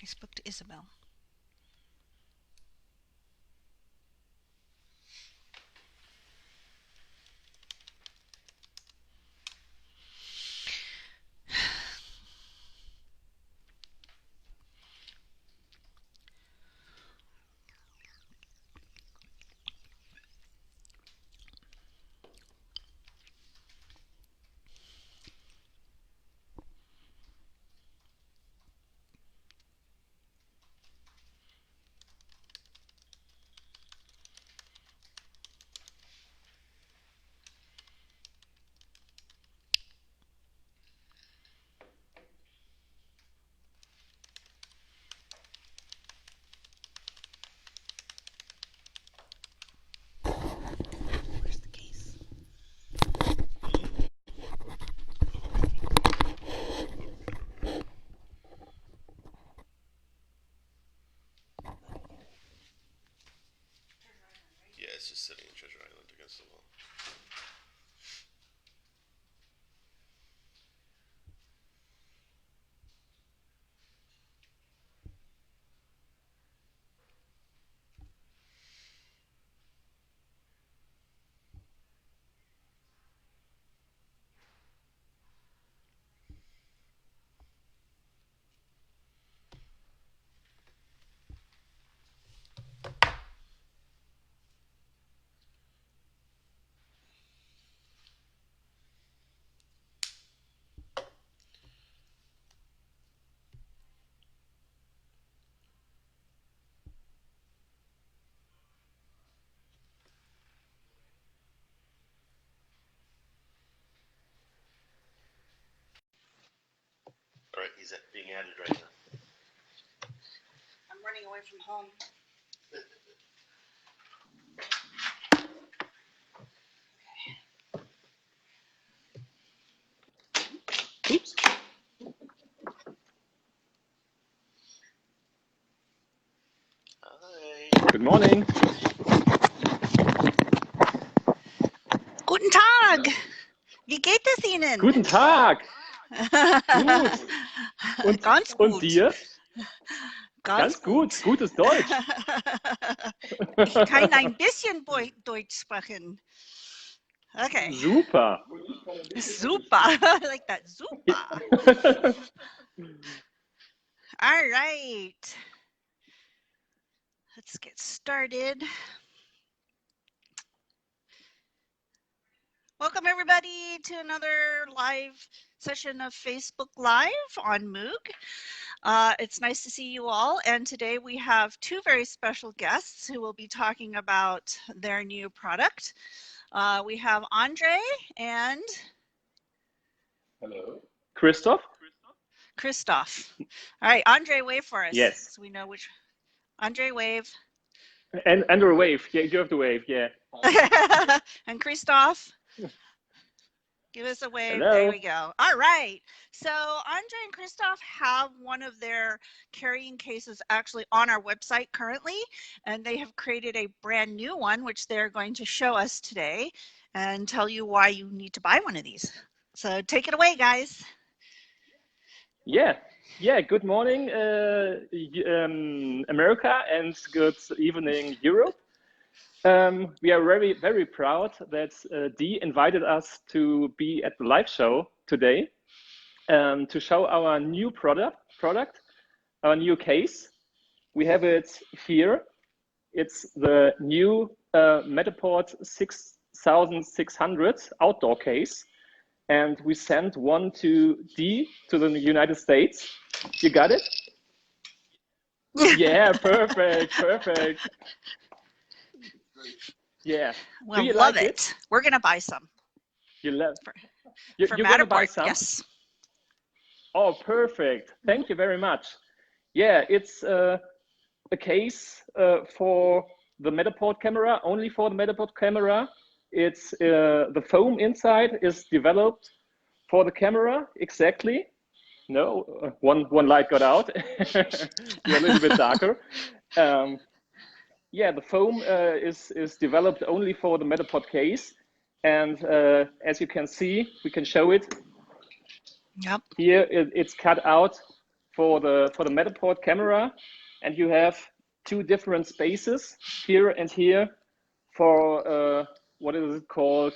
Facebook to Isabel. Where's the case? Yeah, it's just sitting in Treasure Island against the wall. All right, he's being added right now. I'm running away from home. Oops. Hi. Good morning. Guten Tag! Wie geht es Ihnen? Guten Tag. Gut. Ganz gut. Und dir? Ganz gut. Gutes Deutsch. Ich kann ein bisschen Deutsch sprechen. Okay. Super. Super. I like that. Super. All right. Let's get started. Welcome everybody to another live session of Facebook Live on MOUG. It's nice to see you all, and today we have two very special guests who will be talking about their new product. We have Andre and Hello. Christoph? Christoph. All right, Andre, wave for us. Yes. So we know which. Andre, wave. And Andrew, wave. Yeah, you have to wave. Yeah. And Christoph. Give us a wave. Hello. There we go. All right. So Andre and Christoph have one of their carrying cases actually on our website currently, and they have created a brand new one, which they're going to show us today and tell you why you need to buy one of these. So take it away, guys. Yeah. Good morning, America, and good evening, Europe. We are very, very proud that Dee invited us to be at the live show today to show our new product, our new case. We have it here. It's the new Metaport 6600 outdoor case. And we sent one to Dee to the United States. You got it? Yeah, perfect. Yeah. Well, Do you love like it. We're going to buy some. You love for you're going to buy Matterport, some? yes. Oh, perfect. Thank you very much. Yeah, it's a case for the Matterport camera, only for the Matterport camera. It's the foam inside is developed for the camera, exactly. No, one light got out. You're a little bit darker. Yeah, the foam is developed only for the Matterport case. And as you can see, we can show it. Yep. Here it's cut out for the Matterport camera, and you have two different spaces here and here for what is it called?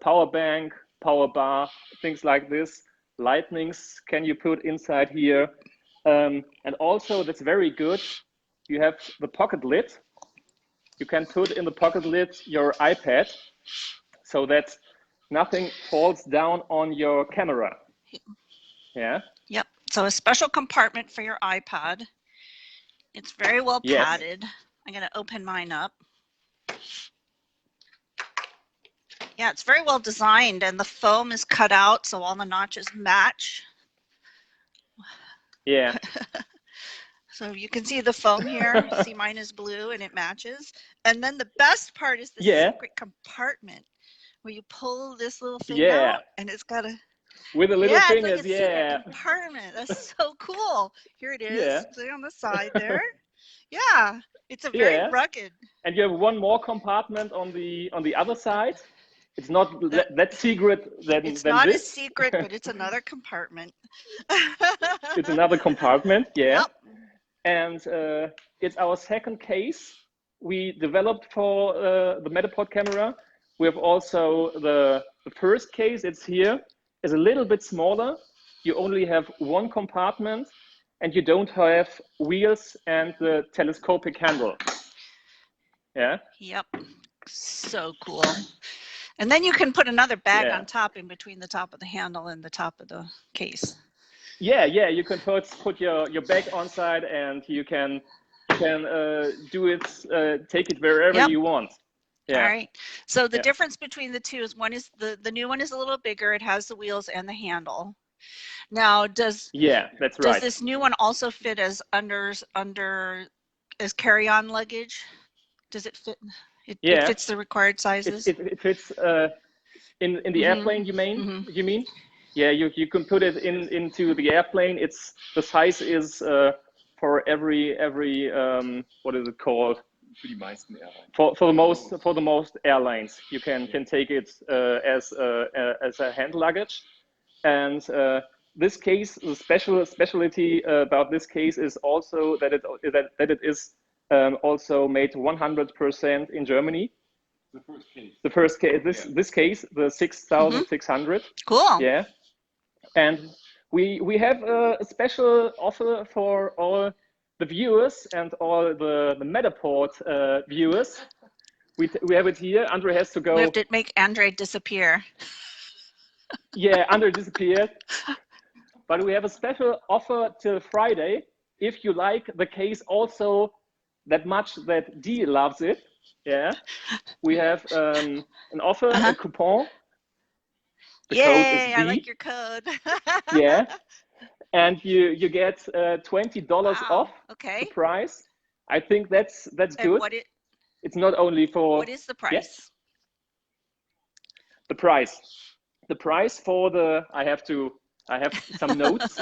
Power bank, power bar, things like this. Lightnings can you put inside here, and also that's very good. You have the pocket lid. You can put in the pocket lid your iPad, so that nothing falls down on your camera. Yeah. Yep. So a special compartment for your iPad. It's very well padded. I'm going to open mine up. Yeah, it's very well designed, and the foam is cut out so all the notches match. Yeah. So you can see the foam here. See, mine is blue and it matches. And then the best part is the secret compartment where you pull this little thing out, and it's got a with the little It's fingers. like a secret compartment. That's so cool. Here it is. See on the side there. Yeah, it's a very rugged. And you have one more compartment on the other side. It's not that secret It's not a secret, but it's another compartment. It's another compartment, yeah. Yep. And it's our second case we developed for the Matterport camera. We have also the first case, it's here, is a little bit smaller. You only have one compartment, and you don't have wheels and the telescopic handle. Yeah. Yep. So cool. And then you can put another bag on top, in between the top of the handle and the top of the case. Yeah, you can put your bag on side, and you can do it, take it wherever you want. Yeah. All right. So the difference between the two is one is the new one is a little bigger. It has the wheels and the handle. Now, does this new one also fit as as carry-on luggage? Does it fit? It fits the required sizes. It fits in the airplane. You mean? You mean? Yeah, you can put it into the airplane. It's the size is for every what is it called? For the most airlines, you can take it as a hand luggage. And this case, the specialty about this case is also that it is also made 100% in Germany. The first case. This case, the 6600. Cool. Yeah. And we have a special offer for all the viewers and all the Matterport viewers. We have it here. Andre has to go. We have to make Andre disappear. Yeah, Andre disappeared. But we have a special offer till Friday. If you like the case also that much that Dee loves it, we have an offer, a coupon. The code is D. I like your code. Yeah, and you get $20 off the price. I think that's good. It's not only for. What is the price? Yes. The price for the. I have some notes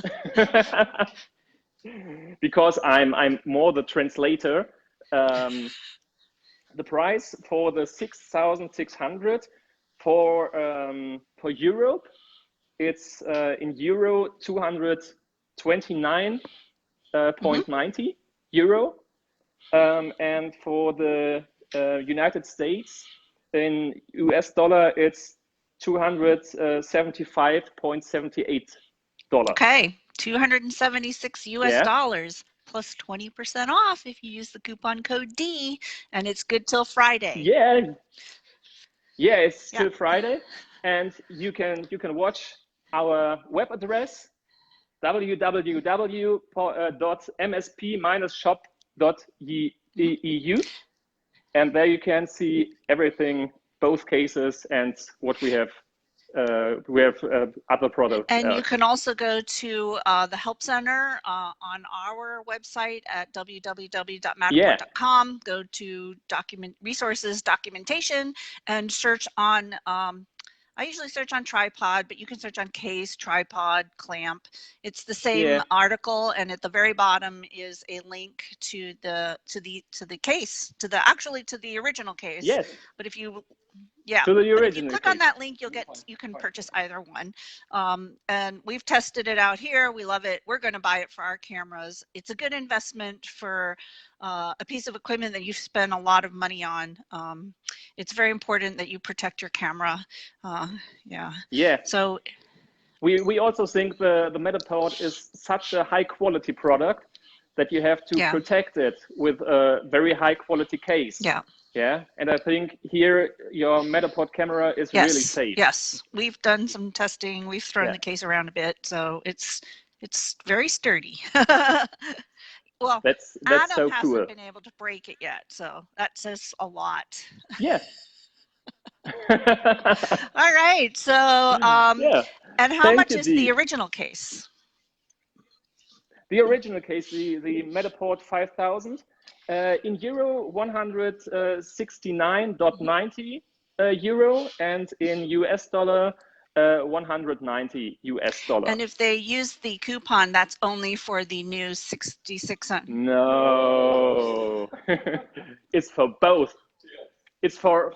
because I'm more the translator. The price for the 6600 for Europe, it's in euro 229.90 euro, and for the United States in US dollar it's $275.78. Okay, 276 US dollars plus 20% off if you use the coupon code D, and it's good till Friday. Yeah, it's till Friday, and you can watch our web address www.msp-shop.eu, and there you can see everything, both cases, and what we have. We have other products. And you can also go to the Help Center on our website at www.matterport.com. Go to resources, documentation, and search on, I usually search on tripod, but you can search on case, tripod, clamp. It's the same article, and at the very bottom is a link to the case, to the original case. Yes. But if you Yeah. To the And if you original click on case. that link, you can purchase either one. And we've tested it out here. We love it. We're going to buy it for our cameras. It's a good investment for a piece of equipment that you spend a lot of money on. It's very important that you protect your camera. Yeah. Yeah. So we also think the Metapod is such a high quality product that you have to protect it with a very high quality case. Yeah. Yeah, and I think here your Metapod camera is really safe. Yes, we've done some testing. We've thrown the case around a bit, so it's very sturdy. Well, that's Adam so hasn't cool. been able to break it yet, so that says a lot. Yeah. All right, so and how much is the original case? The original case, the Metapod 5000, in euro 169.90 euro, and in US dollar 190 US dollar. And if they use the coupon, that's only for the new 6600. No, it's for both. It's for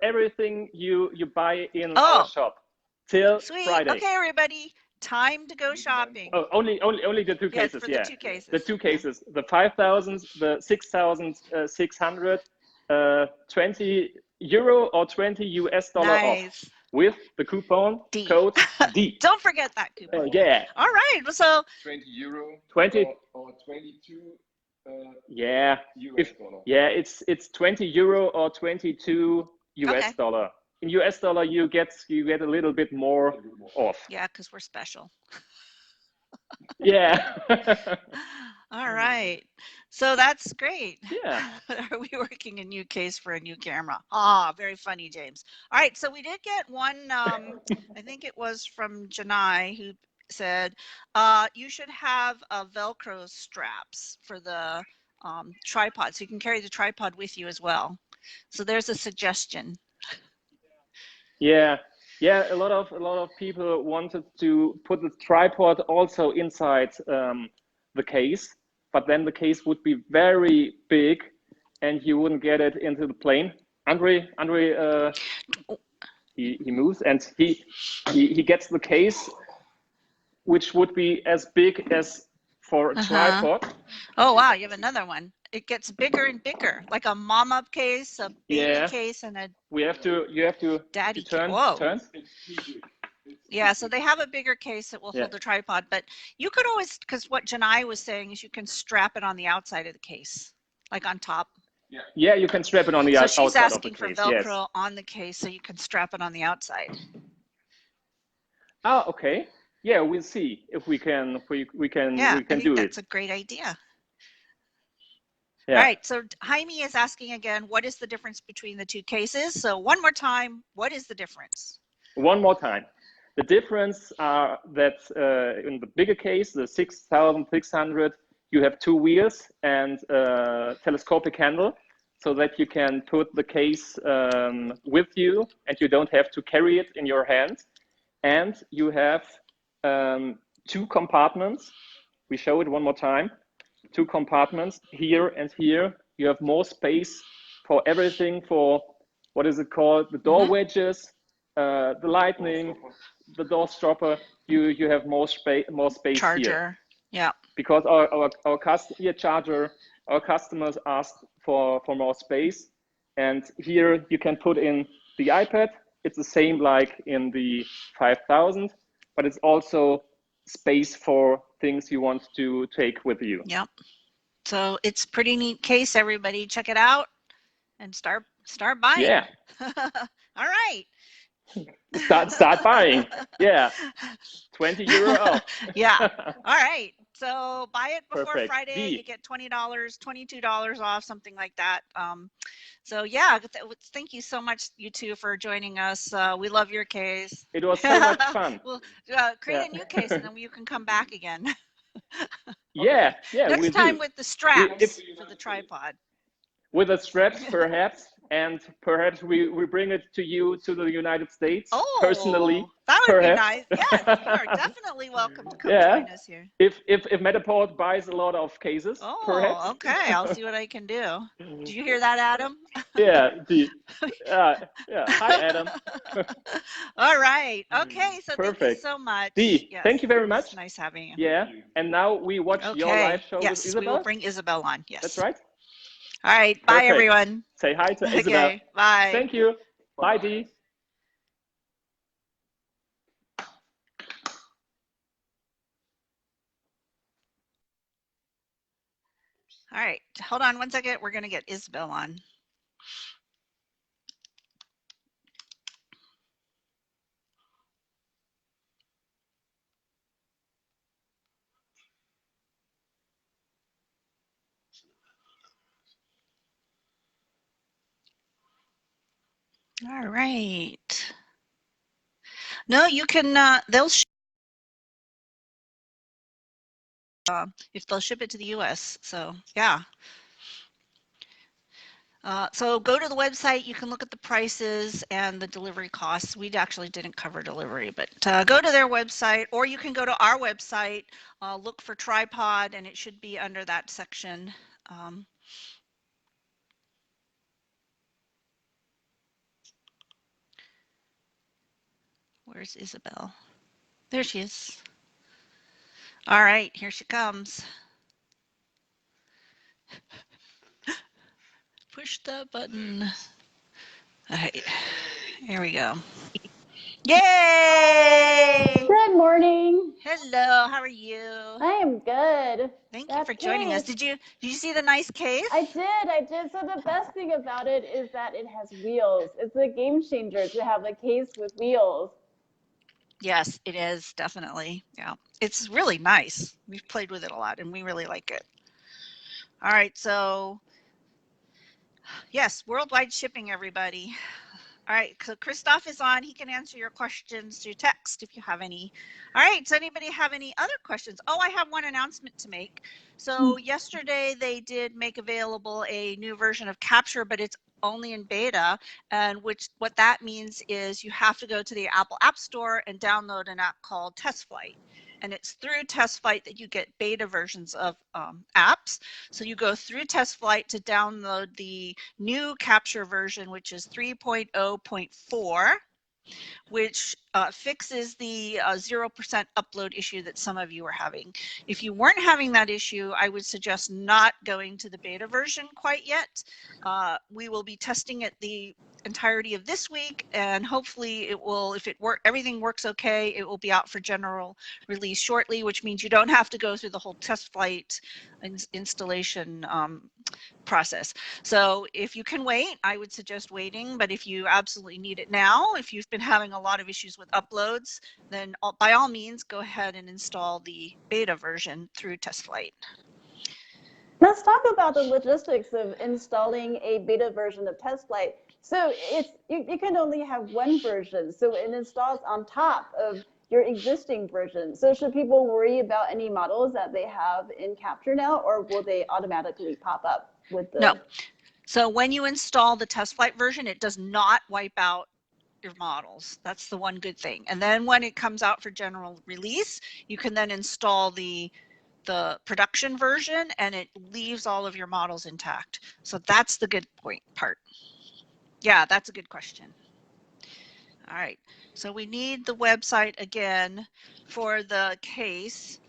everything you buy in our shop till Friday. Okay, everybody. Time to go shopping. Oh, only the two cases. For the two cases. The two cases. The 5,000, the 6,600, 20 euro or 20 US dollar off with the coupon code D. Don't forget that coupon. Yeah. All right. So 20 euro 20 or 22 yeah. US dollar. Yeah, it's 20 euro or 22 US dollar. In US dollar, you get a little bit more off. Yeah, because we're special. Yeah. All right. So that's great. Yeah. Are we working a new case for a new camera? Ah, very funny, James. All right. So we did get one, I think it was from Janai, who said, you should have Velcro straps for the tripod. So you can carry the tripod with you as well. So there's a suggestion. Yeah, a lot of people wanted to put the tripod also inside the case, but then the case would be very big, and you wouldn't get it into the plane. Andre, he moves, and he gets the case, which would be as big as for a tripod. Oh wow, you have another one. It gets bigger and bigger, like a mom-up case, a baby case, and a you have to daddy turn. Yeah, so they have a bigger case that will hold the tripod, but you could always, because what Janai was saying is you can strap it on the outside of the case, like on top. Yeah, you can strap it on the outside. So she's asking for Velcro on the case, so you can strap it on the outside. Oh, okay. Yeah, we'll see if we can do it. That's a great idea. Yeah. All right, so Jaime is asking again, what is the difference between the two cases? So one more time, what is the difference? One more time. The difference are that in the bigger case, the 6,600, you have two wheels and a telescopic handle, so that you can put the case with you and you don't have to carry it in your hand. And you have two compartments. We show it one more time. Two compartments here and here. You have more space for everything, for what is it called? The door wedges, the lightning, the door stopper. You have more space Charger. Here. Yeah. Because our customers asked for more space, and here you can put in the iPad. It's the same like in the 5000, but it's also space for things you want to take with you. Yep. So it's pretty neat case, everybody. Check it out and start buying. Yeah. All right. Start buying. Yeah. 20 euro off. Yeah. All right. So buy it before Perfect. Friday. You get $20, $22 off, something like that. So yeah, thank you so much, you two, for joining us. We love your case. It was so much fun. We'll create a new case, and then you can come back again. Yeah. Next time with the straps for the tripod. With the straps, perhaps, and perhaps we bring it to you to the United States personally. That would perhaps. be nice. Yes, you are definitely welcome to come Yeah. join us here. If Metaport buys a lot of cases, perhaps. Okay. I'll see what I can do. Did you hear that, Adam? Yeah. Yeah. Hi, Adam. All right. Okay. So Perfect. thank you so much. Dee, Yes, thank you very much. it's nice having you. Yeah. And now we watch your live show with Yes, Isabel. we will bring Isabel on. Yes. That's right. All right. Bye, Perfect. everyone. Say hi to Isabel. Okay. Bye. Thank you. Bye, Dee. All right. Hold on one second. We're going to get Isabel on. All right. No, you can, they'll if they'll ship it to the US. So yeah. So go to the website, you can look at the prices and the delivery costs. We actually didn't cover delivery, but go to their website, or you can go to our website, look for tripod, and it should be under that section. Where's Isabel? There she is. All right, here she comes. Push the button. All right, here we go. Yay! Good morning. Hello, how are you? I am good. Thank you for joining us. Did you see the nice case? I did. So the best thing about it is that it has wheels. It's a game changer to have a case with wheels. Yes, it is, definitely. Yeah, it's really nice. We've played with it a lot and we really like it. All right, so yes, worldwide shipping, everybody. All right, so Christoph is on. He can answer your questions through text if you have any. All right, does anybody have any other questions? Oh, I have one announcement to make. So yesterday they did make available a new version of Capture, but it's only in beta, and what that means is you have to go to the Apple App Store and download an app called TestFlight. And it's through TestFlight that you get beta versions of apps. So you go through TestFlight to download the new Capture version, which is 3.0.4, which fixes the 0% upload issue that some of you are having. If you weren't having that issue, I would suggest not going to the beta version quite yet. We will be testing it the entirety of this week, and hopefully it will, if everything works okay, it will be out for general release shortly, which means you don't have to go through the whole TestFlight installation process. So if you can wait, I would suggest waiting, but if you absolutely need it now, if you've been having a lot of issues with uploads, then by all means go ahead and install the beta version through TestFlight. Let's talk about the logistics of installing a beta version of TestFlight. So you can only have one version, so it installs on top of your existing version. So should people worry about any models that they have in Capture now, or will they automatically pop up with the? No. So when you install the TestFlight version, it does not wipe out your models. That's the one good thing. And then when it comes out for general release, you can then install the production version, and it leaves all of your models intact. So that's the good part. Yeah, that's a good question. All right, so we need the website again for the case.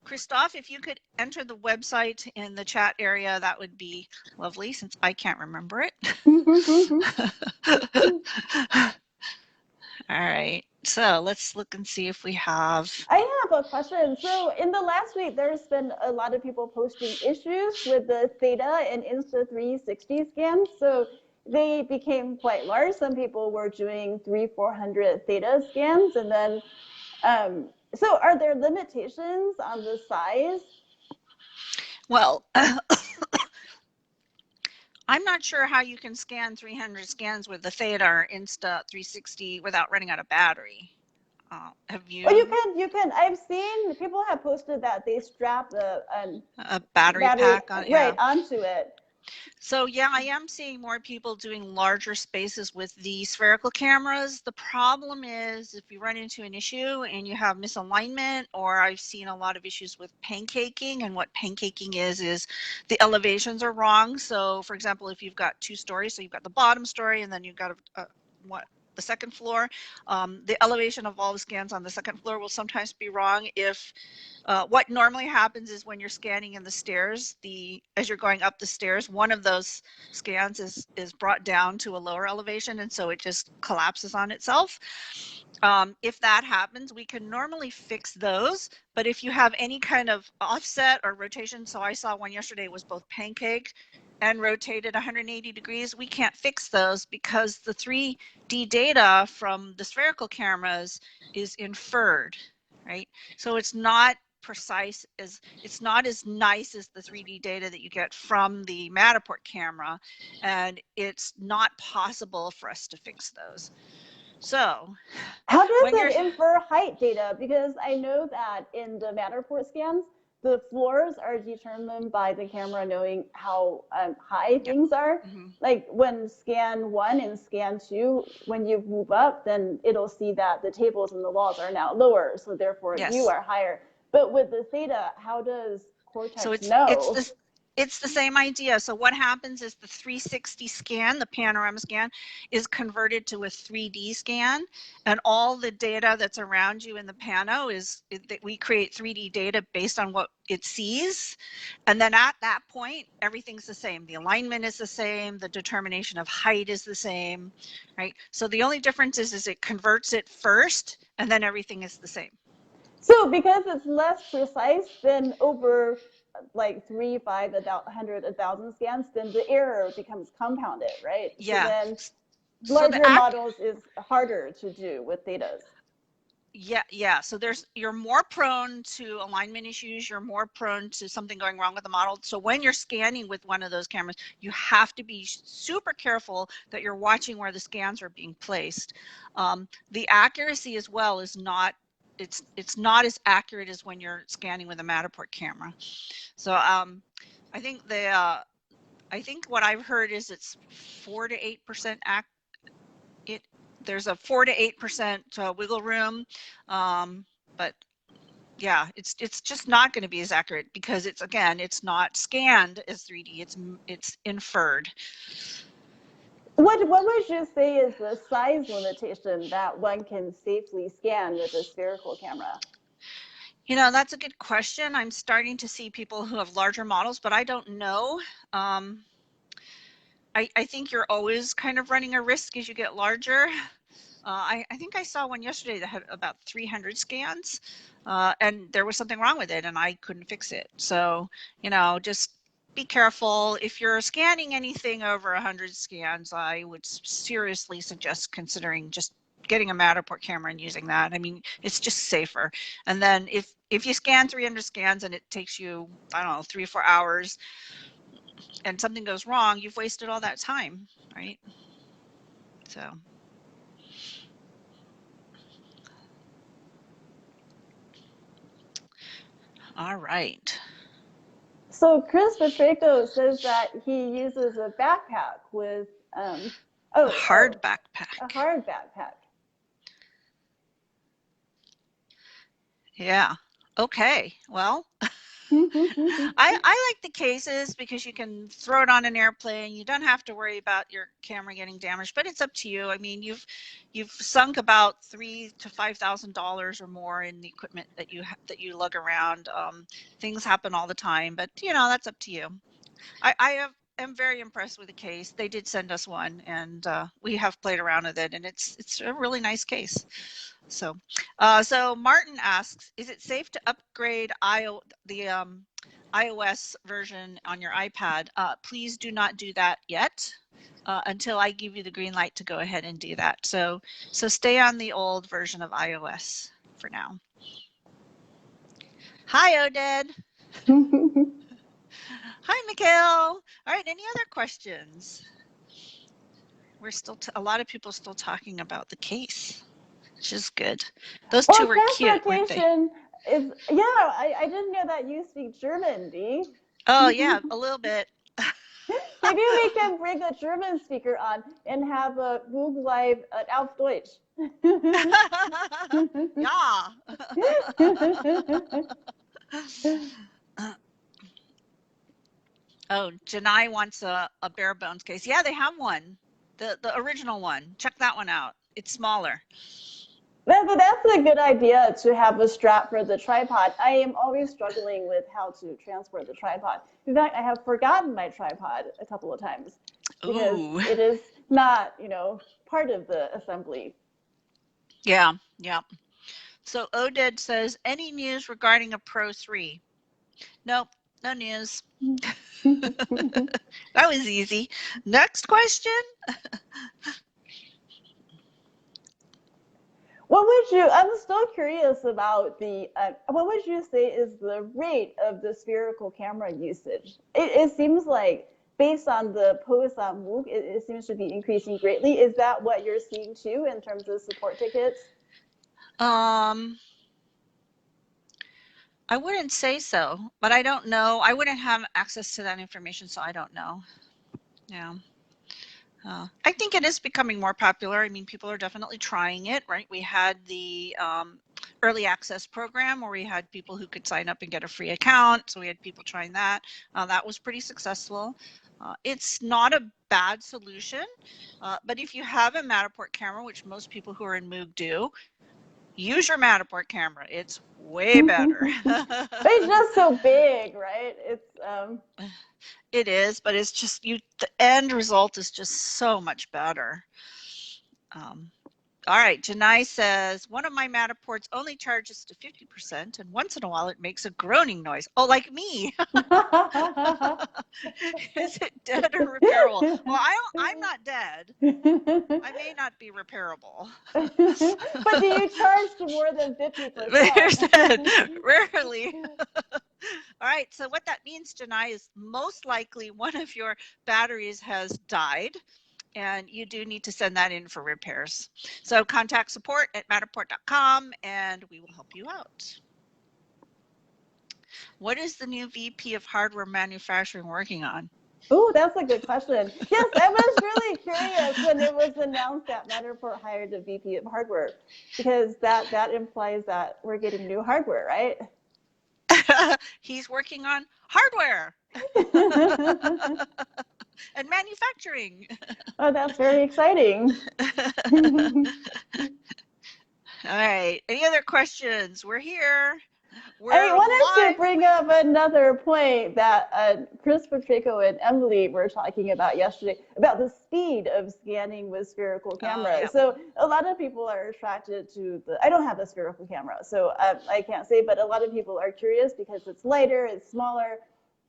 Christoph, if you could enter the website in the chat area, that would be lovely, since I can't remember it. All right, so let's look and see if we have. I have a question. So in the last week, there's been a lot of people posting issues with the Theta and Insta360 scans. So they became quite large. Some people were doing 300-400 Theta scans. And then, so are there limitations on the size? Well, I'm not sure how you can scan 300 scans with the Theta or Insta360 without running out of battery. Have you? Well, you can. I've seen people have posted that they strap a battery pack on, right onto it. So yeah, I am seeing more people doing larger spaces with the spherical cameras. The problem is if you run into an issue and you have misalignment, or I've seen a lot of issues with pancaking, and what pancaking is the elevations are wrong. So for example, if you've got 2 stories, so you've got the bottom story and then you've got the second floor, the elevation of all the scans on the second floor will sometimes be wrong. If what normally happens is when you're scanning in the stairs, as you're going up the stairs, one of those scans is brought down to a lower elevation, and so it just collapses on itself. If that happens, we can normally fix those, but if you have any kind of offset or rotation, so I saw one yesterday was both pancaked and rotated 180 degrees, we can't fix those because the 3D data from the spherical cameras is inferred, right? So it's not precise, it's not as nice as the 3D data that you get from the Matterport camera, and it's not possible for us to fix those. So how does it infer height data? Because I know that in the Matterport scans, the floors are determined by the camera knowing how high things are. Mm-hmm. Like when scan 1 and scan 2, when you move up, then it'll see that the tables and the walls are now lower, so therefore you are higher. But with the theta, how does Cortex know? It's the same idea. So what happens is the 360 scan, the panorama scan, is converted to a 3D scan, and all the data that's around you in the pano we create 3D data based on what it sees. And then at that point, everything's the same. The alignment is the same. The determination of height is the same, right? So the only difference is it converts it first, and then everything is the same. So because it's less precise than over like 3, 5, 100, 1,000 scans, then the error becomes compounded, right? Yeah. So then larger models is harder to do with thetas. Yeah. So you're more prone to alignment issues. You're more prone to something going wrong with the model. So when you're scanning with one of those cameras, you have to be super careful that you're watching where the scans are being placed. The accuracy as well is not. It's not as accurate as when you're scanning with a Matterport camera. So I think I think what I've heard is it's 4 to 8% there's a 4 to 8% wiggle room, but yeah, it's just not going to be as accurate because it's not scanned as 3D. It's inferred. What would you say is the size limitation that one can safely scan with a spherical camera? You know, that's a good question. I'm starting to see people who have larger models, but I don't know. I think you're always kind of running a risk as you get larger. I think I saw one yesterday that had about 300 scans, and there was something wrong with it, and I couldn't fix it. So, you know, just be careful. If you're scanning anything over 100 scans, I would seriously suggest considering just getting a Matterport camera and using that. I mean, it's just safer. And then if you scan 300 scans and it takes you, I don't know, 3 or 4 hours, and something goes wrong, you've wasted all that time, right? So. All right. So Chris Patrico says that he uses a backpack with a hard backpack. A hard backpack. Yeah. Okay. Well, I like the cases because you can throw it on an airplane. You don't have to worry about your camera getting damaged, but it's up to you. I mean, you've sunk about $3,000 to $5,000 or more in the equipment that you lug around. Things happen all the time, but you know, that's up to you. I am very impressed with the case. They did send us one, and we have played around with it, and it's a really nice case. So, so Martin asks, is it safe to upgrade the iOS version on your iPad? Please do not do that yet until I give you the green light to go ahead and do that. So stay on the old version of iOS for now. Hi, Oded. Hi, Mikhail. All right, any other questions? We're still, a lot of people still talking about the case, which is good. Those two were cute, weren't they? I didn't know that you speak German, Dee. Oh, yeah, a little bit. Maybe we can bring a German speaker on and have a MOOG live auf Deutsch. Yeah. Oh, Janai wants a bare bones case. Yeah, they have one. The original one. Check that one out. It's smaller. That's a good idea to have a strap for the tripod. I am always struggling with how to transport the tripod. In fact, I have forgotten my tripod a couple of times because Ooh. it is not, part of the assembly. Yeah, yeah. So Oded says, any news regarding a Pro 3? Nope, no news. That was easy. Next question. I'm still curious about what would you say is the rate of the spherical camera usage? It seems like, based on the posts on MOOC, it seems to be increasing greatly. Is that what you're seeing too in terms of support tickets? I wouldn't say so, but I don't know. I wouldn't have access to that information, so I don't know. Yeah. I think it is becoming more popular. I mean, people are definitely trying it, right? We had the early access program where we had people who could sign up and get a free account. So we had people trying that. That was pretty successful. It's not a bad solution, but if you have a Matterport camera, which most people who are in MOOG do, use your Matterport camera. It's way better. It's just so big, right? It is, but it's just the end result is just so much better. All right, Janai says, one of my Matterports only charges to 50%, and once in a while it makes a groaning noise. Oh, like me. Is it dead or repairable? Well, I'm not dead. I may not be repairable. But do you charge to more than 50%? Rarely. All right, so what that means, Janai, is most likely one of your batteries has died, and you do need to send that in for repairs. So contact support at matterport.com and we will help you out. What is the new VP of hardware manufacturing working on? Oh, that's a good question. Yes, I was really curious when it was announced that Matterport hired a VP of hardware, because that implies that we're getting new hardware, right? He's working on hardware and manufacturing. Oh, that's very exciting. All right. Any other questions? We're here. I wanted to bring up another point that Chris Patrico and Emily were talking about yesterday, about the speed of scanning with spherical cameras. Yeah. So a lot of people are attracted to I don't have a spherical camera, so I can't say, but a lot of people are curious because it's lighter, it's smaller,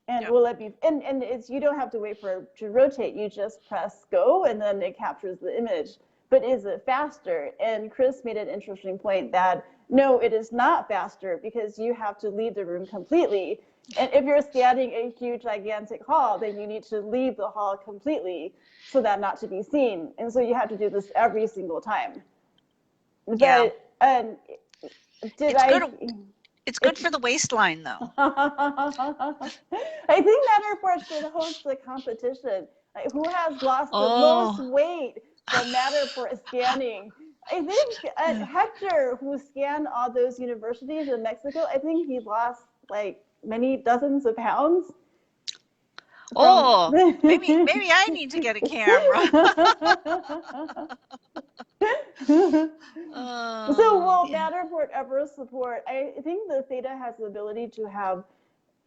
and will it be, and it's, you don't have to wait for it to rotate, you just press go and then it captures the image. But is it faster? And Chris made an interesting point that no, it is not faster, because you have to leave the room completely. And if you're scanning a huge, gigantic hall, then you need to leave the hall completely so that not to be seen. And so you have to do this every single time. Yeah. But it's good for the waistline, though. I think Matterport should host a competition. Who has lost the most weight from Matterport scanning? I think Hector, who scanned all those universities in Mexico, I think he lost many dozens of pounds. Maybe I need to get a camera. So will Matterport ever support? I think the Theta has the ability to have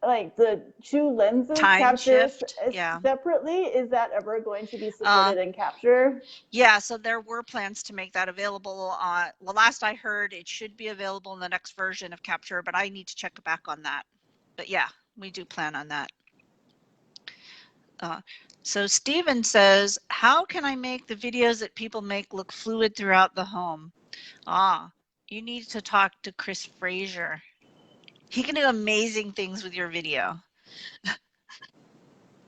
the two lenses captured separately. Is that ever going to be supported in Capture? Yeah, so there were plans to make that available. Well, last I heard, it should be available in the next version of Capture, but I need to check back on that. But yeah, we do plan on that. So Steven says, how can I make the videos that people make look fluid throughout the home? You need to talk to Chris Frazier. He can do amazing things with your video.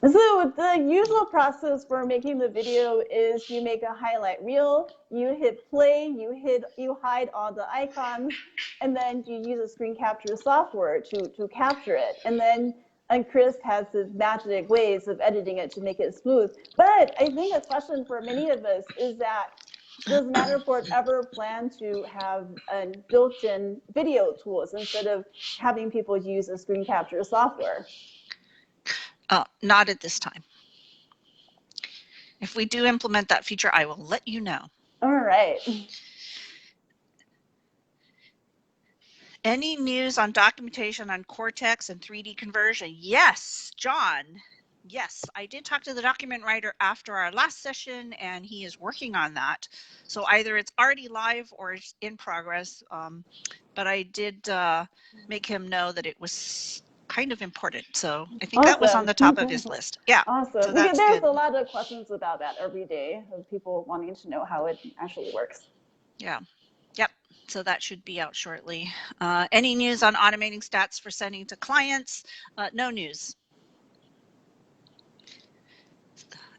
So the usual process for making the video is you make a highlight reel, you hit play, you hide all the icons, and then you use a screen capture software to capture it. And then and Chris has his magic ways of editing it to make it smooth. But I think a question for many of us is that, does Matterport ever plan to have built-in video tools instead of having people use a screen capture software? Not at this time. If we do implement that feature, I will let you know. All right. Any news on documentation on Cortex and 3D conversion? Yes, John. Yes, I did talk to the document writer after our last session, and he is working on that. So either it's already live or it's in progress. But I did make him know that it was kind of important. So I think that was on the top of his list. Yeah. Awesome. So that's there's good. a lot of questions about that every day of people wanting to know how it actually works. Yeah. Yep. So that should be out shortly. Any news on automating stats for sending to clients? No news.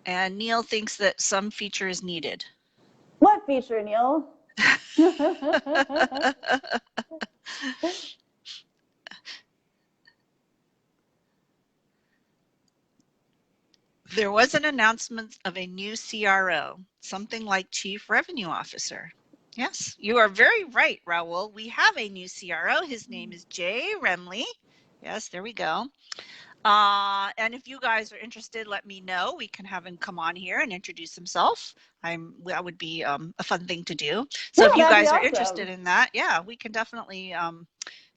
And Neil thinks that some feature is needed. What feature, Neil? There was an announcement of a new CRO, something like Chief Revenue Officer. Yes, you are very right, Raul. We have a new CRO. His name is Jay Remley. Yes, there we go. And if you guys are interested, let me know. We can have him come on here and introduce himself. That would be a fun thing to do. So if you guys are interested in that, yeah, we can definitely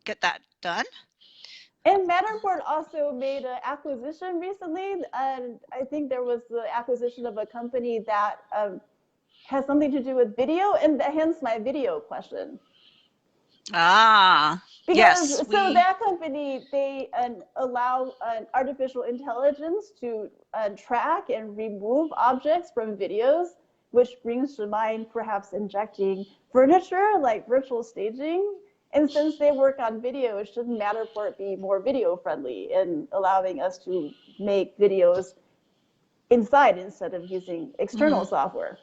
get that done. And Matterport also made an acquisition recently. I think there was the acquisition of a company that has something to do with video, and hence my video question. Because yes. So that company, they allow artificial intelligence to track and remove objects from videos, which brings to mind perhaps injecting furniture like virtual staging. And since they work on video, shouldn't Matterport be more video friendly in allowing us to make videos inside instead of using external software?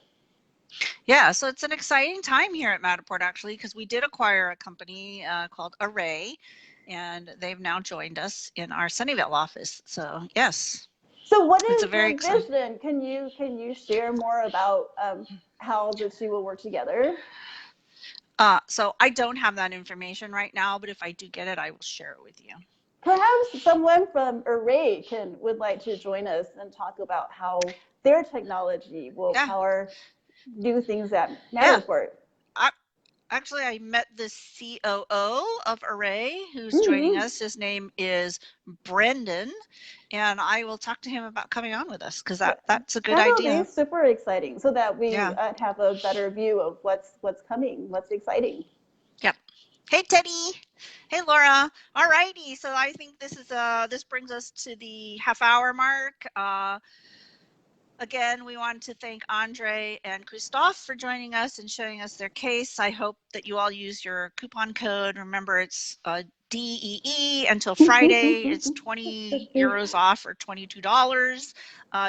Yeah, so it's an exciting time here at Matterport, actually, because we did acquire a company called Array, and they've now joined us in our Sunnyvale office. So yes. So what is the vision? Can you share more about how the two will work together? So I don't have that information right now, but if I do get it, I will share it with you. Perhaps someone from Array would like to join us and talk about how their technology will power new things at Matterport. Actually, I met the COO of Array who's joining us. His name is Brendan, and I will talk to him about coming on with us because that's a good idea. That will be super exciting, so that we have a better view of what's coming, what's exciting. Yep. Hey, Teddy. Hey, Laura. All righty. So I think this brings us to the half-hour mark. Again, we want to thank Andre and Christophe for joining us and showing us their case. I hope that you all use your coupon code. Remember, it's DEE until Friday. It's 20 euros off or $22.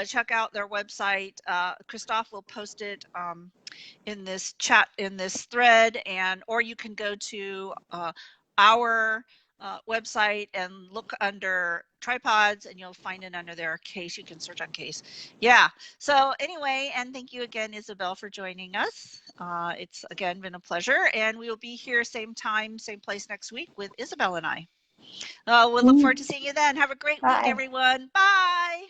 Check out their website. Christophe will post it in this chat, in this thread, or you can go to our website and look under tripods and you'll find it under their case. You can search on case. Yeah. So anyway, and thank you again, Isabel, for joining us. It's again been a pleasure, and we will be here same time, same place next week with Isabel and I. We'll look forward to seeing you then. Have a great week, everyone. Bye.